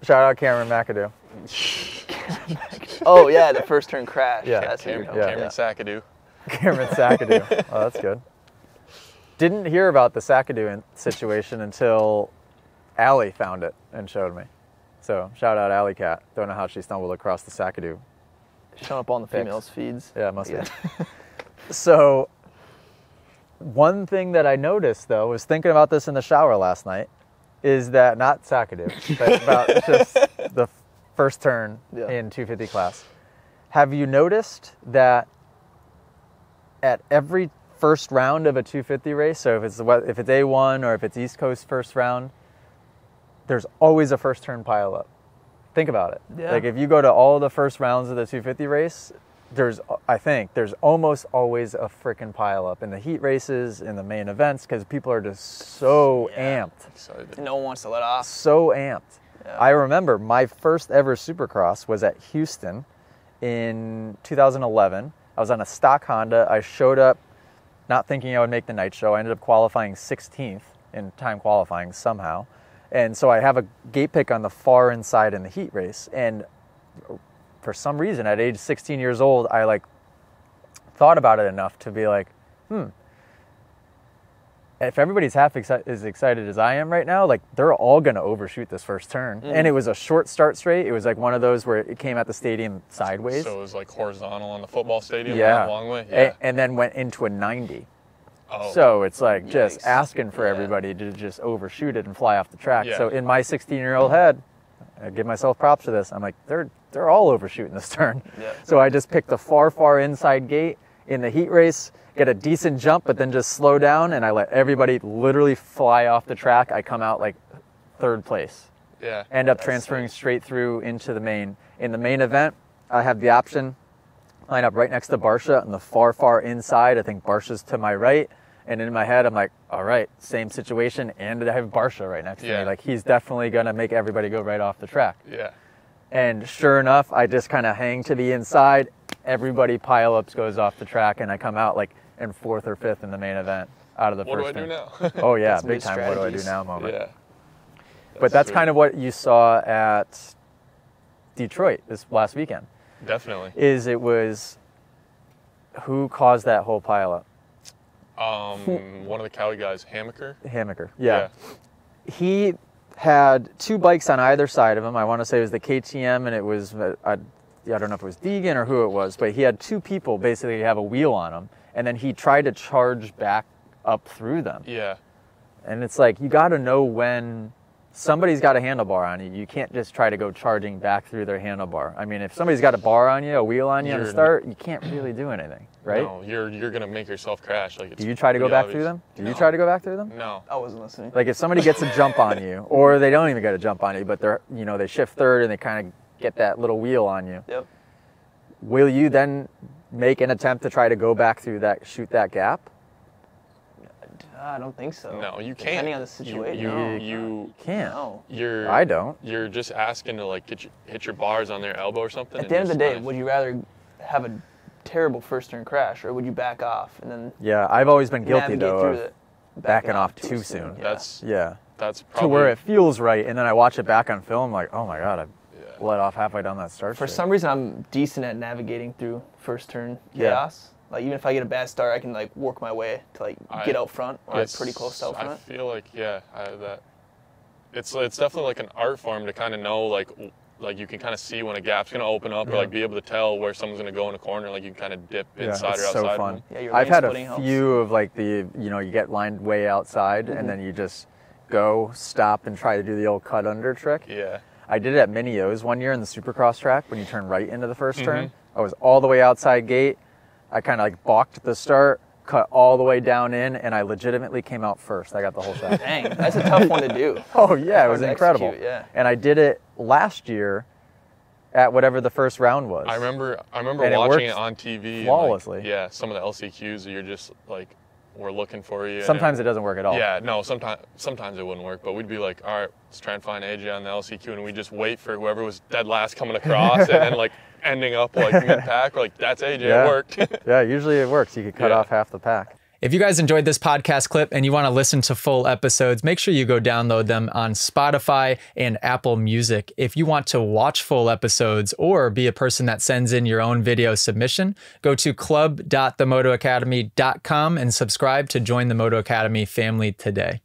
Shout out Cameron McAdoo. Oh yeah, the first turn crash. Yeah. That's Cameron Yeah. Sackadoo. Cameron Sackadoo. Oh, that's good. Didn't hear about the Sackadoo situation until Allie found it and showed me. So shout out Alley Cat. Don't know how she stumbled across the Sackadoo. Showing up on the females' feeds. Yeah, it must be. So one thing that I noticed though was thinking about this in the shower last night is that not Sackadoo, but about just the first turn in 250 class. Have you noticed that at every first round of a 250 race, so if it's A1 or if it's East Coast first round, there's always a first turn pile up. Think about it. Yeah. Like if you go to all the first rounds of the 250 race, I think there's almost always a freaking pile up in the heat races, in the main events, because people are just so amped. Excited. No one wants to let off. So amped. Yeah. I remember my first ever Supercross was at Houston in 2011. I was on a stock Honda. I showed up not thinking I would make the night show. I ended up qualifying 16th in time qualifying somehow. And so I have a gate pick on the far inside in the heat race. And for some reason, at age 16 years old, I thought about it enough to be like, if everybody's half as excited as I am right now, they're all going to overshoot this first turn. And it was a short start straight. It was one of those where it came at the stadium sideways. So it was horizontal on the football stadium, went a long way? Yeah. And then went into a 90. Oh. So it's just asking for everybody to just overshoot it and fly off the track. Yeah. So in my 16-year-old head, I give myself props for this. I'm like, they're all overshooting this turn. Yeah. So I just picked the far inside gate in the heat race, get a decent jump, but then just slow down, and I let everybody literally fly off the track. I come out third place. Yeah. End up transferring straight through into the main. In the main event, I have the option, line up right next to Barsha on the far inside. I think Barsha's to my right. And in my head, I'm like, all right, same situation, and I have Barsha right next to me. He's definitely going to make everybody go right off the track. Yeah. And sure enough, I just kind of hang to the inside. Everybody pile-ups goes off the track, and I come out in fourth or fifth in the main event out of the What first do I do turn. now? Oh, yeah, That's big new time what do I do strategies. now moment. Yeah. But that's kind of what you saw at Detroit this last weekend. Definitely. It was who caused that whole pile-up? One of the Cali guys, Hammaker. Yeah. He had two bikes on either side of him. I want to say it was the KTM, and it was, I don't know if it was Deegan or who it was, but he had two people basically have a wheel on him, and then he tried to charge back up through them. Yeah. And it's you got to know when somebody's got a handlebar on you. You can't just try to go charging back through their handlebar. I mean, if somebody's got a bar on you, a wheel on you on the start, you can't really do anything, right? No, you're going to make yourself crash. Do you try to go back through them? Do you try to go back through them? No. I wasn't listening. If somebody gets a jump on you, or they don't even get a jump on you, but they're, they shift third and they kind of get that little wheel on you. Yep. Will you then make an attempt to try to go back through shoot that gap? I don't think so. No, you can't. Depending on the situation. You Can't. No. I don't. You're just asking to hit your bars on their elbow or something. At the end of the day, would you rather have a terrible first turn crash, or would you back off and then Yeah, I've always been guilty navigate though through of it, backing off too soon. Yeah. That's probably To where it feels right, and then I watch it back on film, like, oh my god, I let off halfway down that start For straight. some reason, I'm decent at navigating through first turn chaos. Even if I get a bad start, I can work my way to get out front, or pretty close to out front. I feel I have that. It's definitely an art form to kind of know you can kind of see when a gap's going to open up, or be able to tell where someone's going to go in a corner. You can kind of dip inside or outside. So fun. Yeah, your I've lane had a splitting helps. few of you get lined way outside, and then you just go, stop, and try to do the old cut under trick. Yeah. I did it at Mini-O's one year in the Supercross track when you turn right into the first turn. I was all the way outside gate. I kind of balked at the start, cut all the way down in, and I legitimately came out first. I got the whole shot. Dang, that's a tough one to do. Oh yeah, it was Hard to incredible. execute, yeah. And I did it last year at whatever the first round was. I remember And it watching worked it on TV. flawlessly. And some of the LCQs, you're just we're looking for you. Sometimes it doesn't work at all. Yeah, no, sometimes it wouldn't work, but we'd be all right, let's try and find AJ on the LCQ, and we just wait for whoever was dead last coming across, and then ending up mid-pack, that's AJ, it worked. Yeah, usually it works. You could cut off half the pack. If you guys enjoyed this podcast clip and you want to listen to full episodes, make sure you go download them on Spotify and Apple Music. If you want to watch full episodes or be a person that sends in your own video submission, go to club.themotoacademy.com and subscribe to join the Moto Academy family today.